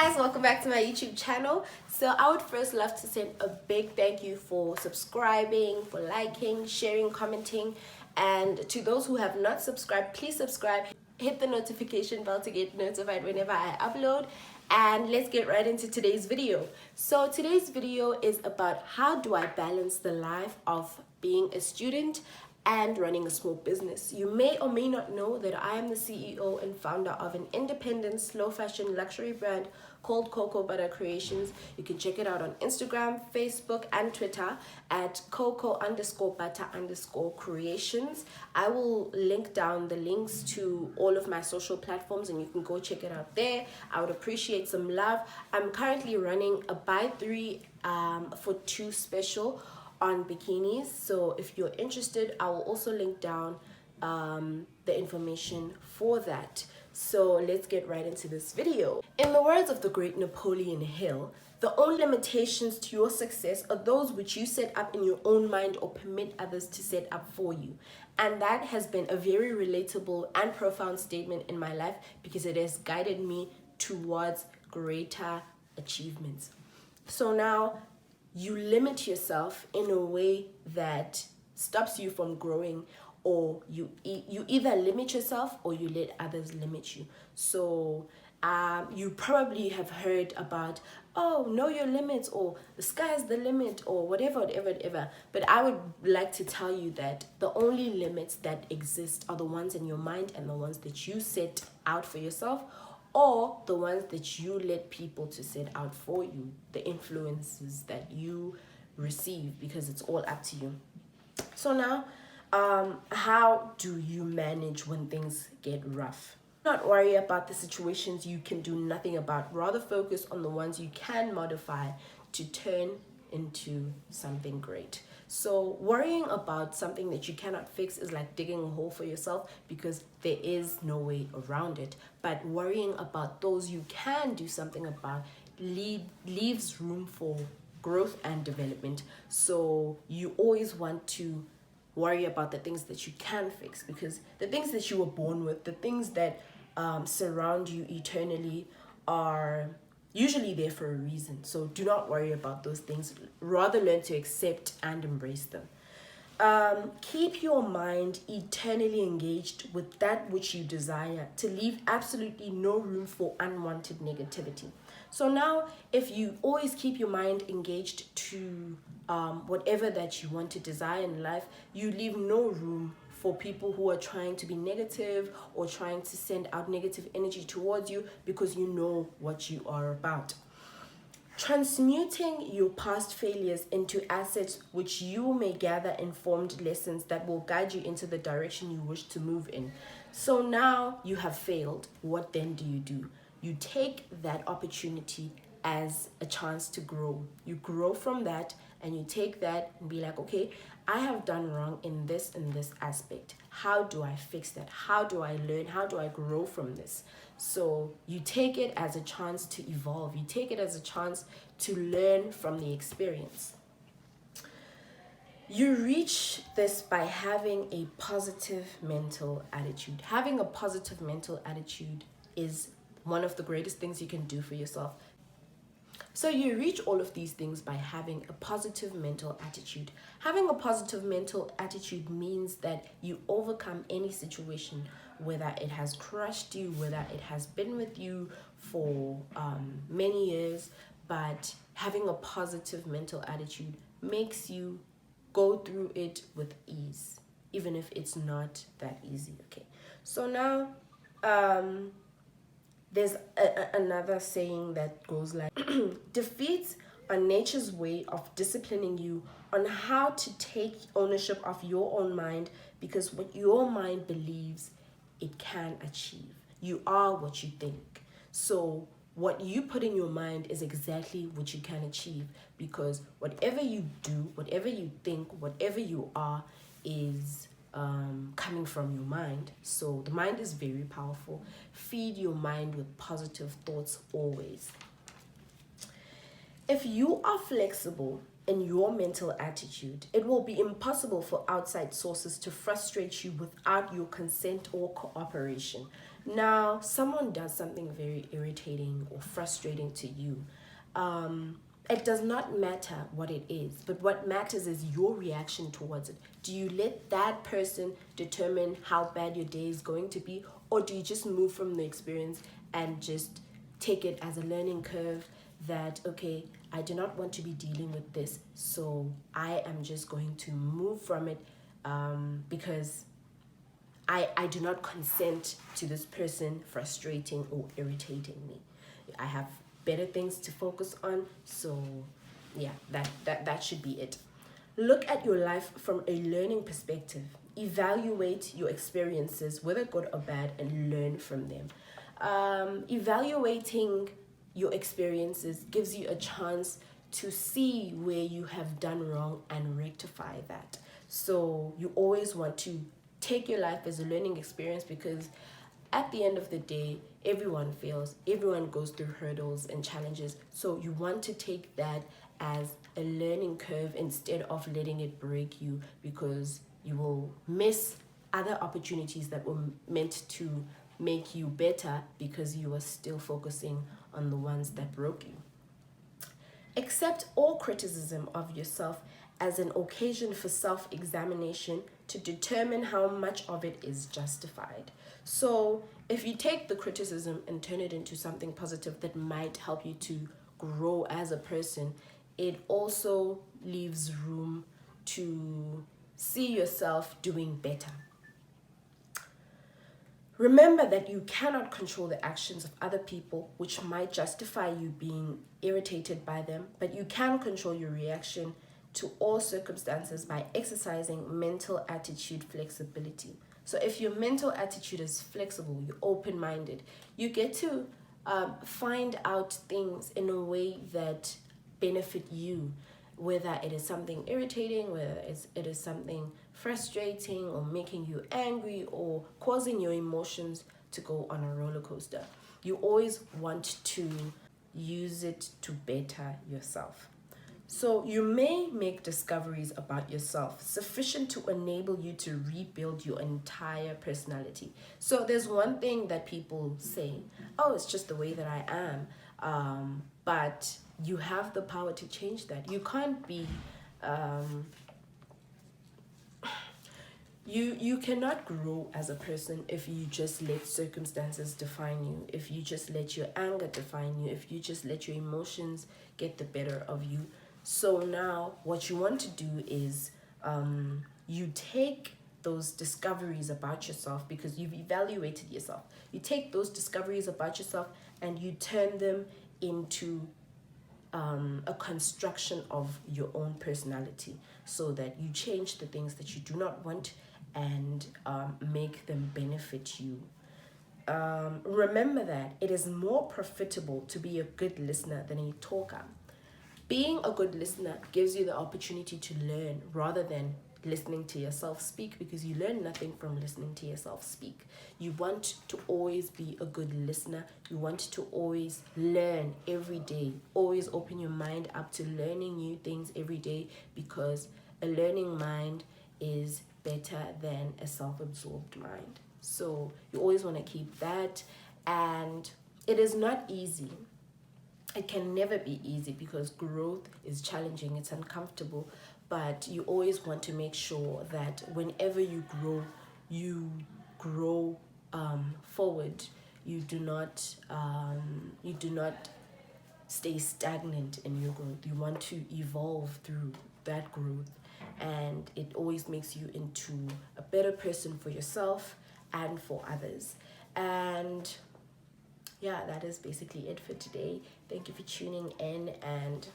guys, welcome back to my YouTube channel. So I would first love to send a big thank you for subscribing, for liking, sharing, commenting, and to those who have not subscribed, please subscribe, hit the notification bell to get notified whenever I upload. And let's get right into today's video. So today's video is about how do I balance the life of being a student and running a small business. You may or may not know that I am the CEO and founder of an independent slow fashion luxury brand called Cocoa Butter Creations. You can check it out on Instagram, Facebook, and Twitter at cocoa_butter_creations. I will link down the links to all of my social platforms and you can go check it out there. I would appreciate some love. I'm currently running a buy 3 for 2 special on bikinis, so if you're interested, I will also link down the information for that. So let's get right into this video. In the words of the great Napoleon Hill, the only limitations to your success are those which you set up in your own mind or permit others to set up for you. And that has been a very relatable and profound statement in my life because it has guided me towards greater achievements. So now you limit yourself in a way that stops you from growing, or you either limit yourself or you let others limit you. So you probably have heard about, oh, know your limits, or the sky is the limit, or whatever. But I would like to tell you that the only limits that exist are the ones in your mind and the ones that you set out for yourself, or the ones that you let people to set out for you, the influences that you receive, because it's all up to you. So now, how do you manage when things get rough? Not worry about the situations you can do nothing about, rather focus on the ones you can modify to turn into something great. So worrying about something that you cannot fix is like digging a hole for yourself because there is no way around it. But worrying about those you can do something about leaves room for growth and development. So you always want to worry about the things that you can fix, because the things that you were born with, the things that surround you eternally, are usually there for a reason. So do not worry about those things. Rather learn to accept and embrace them. Keep your mind eternally engaged with that which you desire, to leave absolutely no room for unwanted negativity. So now, if you always keep your mind engaged to whatever that you want to desire in life, you leave no room for people who are trying to be negative or trying to send out negative energy towards you, because you know what you are about. Transmuting your past failures into assets which you may gather informed lessons that will guide you into the direction you wish to move in. So now you have failed. What then do? You take that opportunity as a chance to grow. You grow from that and you take that and be like, okay, I have done wrong in this aspect. How do I fix that? How do I learn? How do I grow from this? So you take it as a chance to evolve. You take it as a chance to learn from the experience. You reach this by having a positive mental attitude. Having a positive mental attitude is one of the greatest things you can do for yourself. So you reach all of these things by having a positive mental attitude. Having a positive mental attitude means that you overcome any situation, whether it has crushed you, whether it has been with you for many years, but having a positive mental attitude makes you go through it with ease, even if it's not that easy. Okay, so now there's another saying that goes like, defeats are nature's way of disciplining you on how to take ownership of your own mind, because what your mind believes it can achieve. You are what you think. So what you put in your mind is exactly what you can achieve, because whatever you do, whatever you think, whatever you are is coming from your mind. So the mind is very powerful. Feed your mind with positive thoughts always. If you are flexible in your mental attitude, it will be impossible for outside sources to frustrate you without your consent or cooperation. Now, someone does something very irritating or frustrating to you. It does not matter what it is, but what matters is your reaction towards it. Do you let that person determine how bad your day is going to be, or do you just move from the experience and just take it as a learning curve that, okay, I do not want to be dealing with this, so I am just going to move from it because I do not consent to this person frustrating or irritating me. I have better things to focus on, so yeah, that should be it. Look at your life from a learning perspective. Evaluate your experiences, whether good or bad, and learn from them. Evaluating your experiences gives you a chance to see where you have done wrong and rectify that. So you always want to take your life as a learning experience, because at the end of the day, everyone fails, everyone goes through hurdles and challenges. So you want to take that as a learning curve instead of letting it break you, because you will miss other opportunities that were meant to make you better because you were still focusing on the ones that broke you. Accept all criticism of yourself as an occasion for self-examination to determine how much of it is justified. So if you take the criticism and turn it into something positive that might help you to grow as a person, it also leaves room to see yourself doing better. Remember that you cannot control the actions of other people, which might justify you being irritated by them, but you can control your reaction to all circumstances by exercising mental attitude flexibility. So if your mental attitude is flexible, you're open-minded, you get to find out things in a way that benefit you, whether it is something irritating, whether it is something frustrating or making you angry or causing your emotions to go on a roller coaster. You always want to use it to better yourself. So you may make discoveries about yourself sufficient to enable you to rebuild your entire personality. So there's one thing that people say, oh, it's just the way that I am. But you have the power to change that. You can't be you cannot grow as a person if you just let circumstances define you, if you just let your anger define you, if you just let your emotions get the better of you. So now what you want to do is you take those discoveries about yourself, because you've evaluated yourself. You take those discoveries about yourself and you turn them into a construction of your own personality, so that you change the things that you do not want and make them benefit you. Remember that it is more profitable to be a good listener than a talker. Being a good listener gives you the opportunity to learn rather than listening to yourself speak, because you learn nothing from listening to yourself speak. You want to always be a good listener. You want to always learn every day. Always open your mind up to learning new things every day, because a learning mind is better than a self-absorbed mind. So you always want to keep that. And it is not easy. It can never be easy, because growth is challenging, it's uncomfortable, but you always want to make sure that whenever you grow forward. You do not stay stagnant in your growth. You want to evolve through that growth, and it always makes you into a better person for yourself and for others. And yeah, that is basically it for today. Thank you for tuning in, and